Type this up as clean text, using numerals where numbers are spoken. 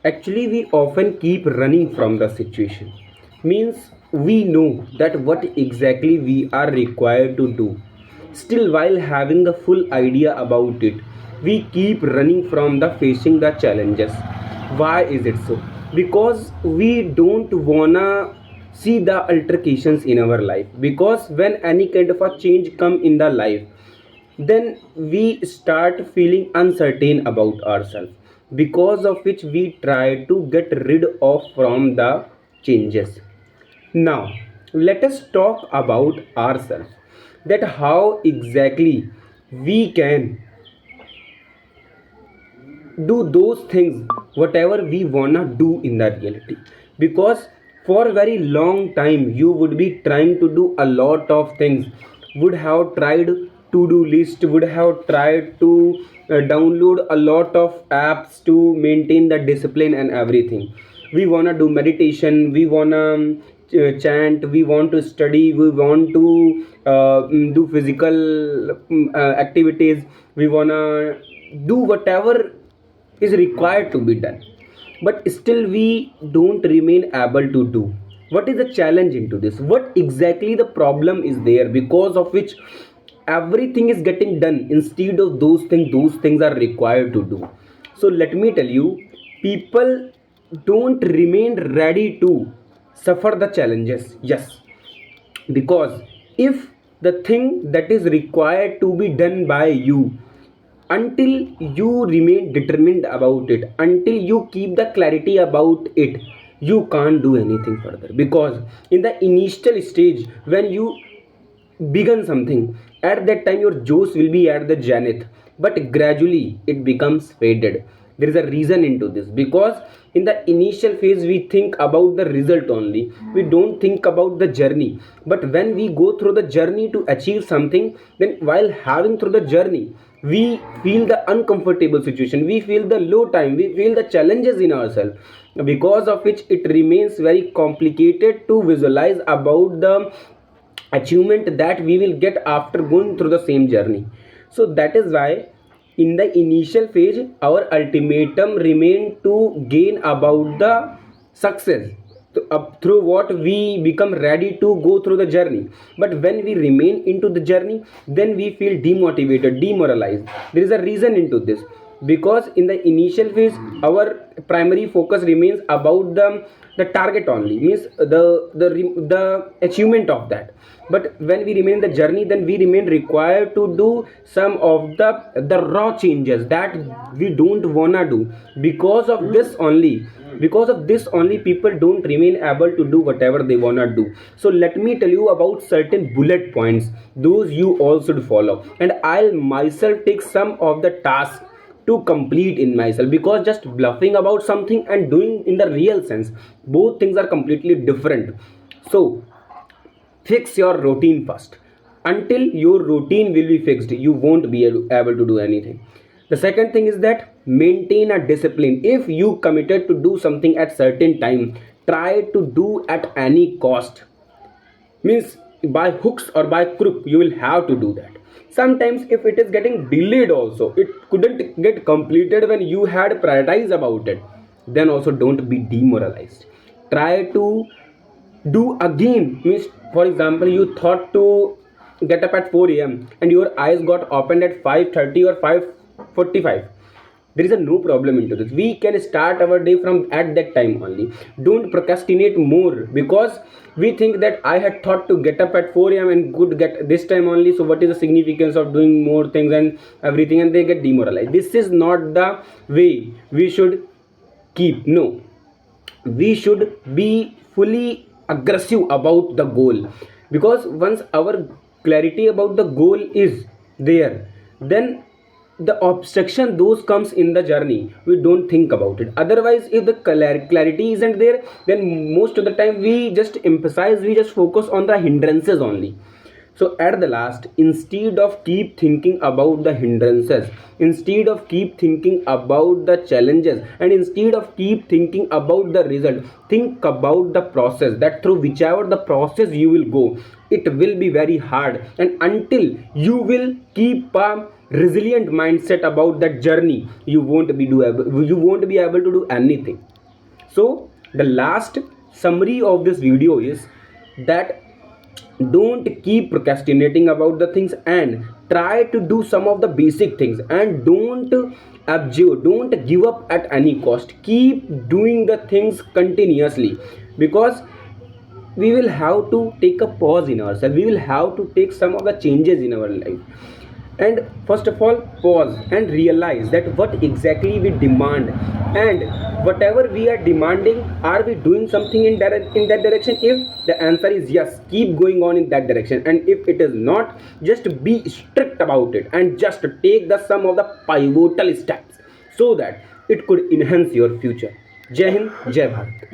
Actually, we often keep running from the situation. Means we know that what exactly we are required to do. Still, while having the full idea about it, we keep running from the facing the challenges. Why is it so? Because we don't wanna see the altercations in our life. Because when any kind of a change come in the life, then we start feeling uncertain about ourselves, because of which we try to get rid of from the changes. Now let us talk about ourselves, that how exactly we can do those things whatever we wanna do in the reality. Because for a very long time you would be trying to do a lot of things, would have tried to do list, would have tried to download a lot of apps to maintain the discipline and everything. We wanna do meditation, we wanna chant, we want to study, we want to do physical activities, we wanna do whatever is required to be done, but still we don't remain able to do. What is the challenge into this? What exactly the problem is there, because of which everything is getting done instead of those things are required to do? So let me tell you, people don't remain ready to suffer the challenges. Yes, because if the thing that is required to be done by you, until you remain determined about it, until you keep the clarity about it, you can't do anything further. Because in the initial stage when you begin something, at that time your josh will be at the zenith, but gradually it becomes faded. There is a reason into this, because in the initial phase we think about the result only, we don't think about the journey. But when we go through the journey to achieve something, then while having through the journey, we feel the uncomfortable situation, we feel the low time, we feel the challenges in ourselves, because of which it remains very complicated to visualize about the achievement that we will get after going through the same journey. So that is why in the initial phase our ultimatum remain to gain about the success, through what we become ready to go through the journey. But when we remain into the journey, then we feel demotivated, demoralized. There is a reason into this, because in the initial phase our primary focus remains about the target only, means the achievement of that. but when we remain in the journey, then we remain required to do some of the raw changes that we don't wanna do. Because of this only, people don't remain able to do whatever they wanna do. So let me tell you about certain bullet points, those you all should follow, and I'll myself take some of the tasks to complete in myself. Because just bluffing about something and doing in the real sense, both things are completely different. So fix your routine first. Until your routine will be fixed, you won't be able to do anything. The second thing is that maintain a discipline. If you committed to do something at certain time, try to do at any cost. Means by hooks or by crook you will have to do that. Sometimes if it is getting delayed also, it couldn't get completed when you had prioritized about it, then also don't be demoralized. Try to do again. Means for example, you thought to get up at 4 a.m. and your eyes got opened at 5:30 or 5:45. There is a no problem into this, we can start our day from at that time only. Don't procrastinate more, because we think that I had thought to get up at 4 a.m. and could get this time only, so what is the significance of doing more things and everything, and they get demoralized. This is not the way we should keep. No, we should be fully aggressive about the goal. Because once our clarity about the goal is there, then the obstruction those comes in the journey, we don't think about it. Otherwise, if the clarity isn't there, then most of the time we just emphasize, we just focus on the hindrances only. So at the last, instead of keep thinking about the hindrances, instead of keep thinking about the challenges, and instead of keep thinking about the result, think about the process, that through whichever the process you will go, it will be very hard. And until you will keep a resilient mindset about that journey, you won't be able to do anything. So the last summary of this video is that don't keep procrastinating about the things and try to do some of the basic things, and don't abjure, don't give up at any cost. Keep doing the things continuously, because we will have to take a pause in ourselves, we will have to take some of the changes in our life. And first of all, pause and realize that what exactly we demand, and whatever we are demanding, are we doing something in that direction? If the answer is yes, keep going on in that direction, and if it is not, just be strict about it and just take the some of the pivotal steps so that it could enhance your future. Jai Hind, Jai Bharat.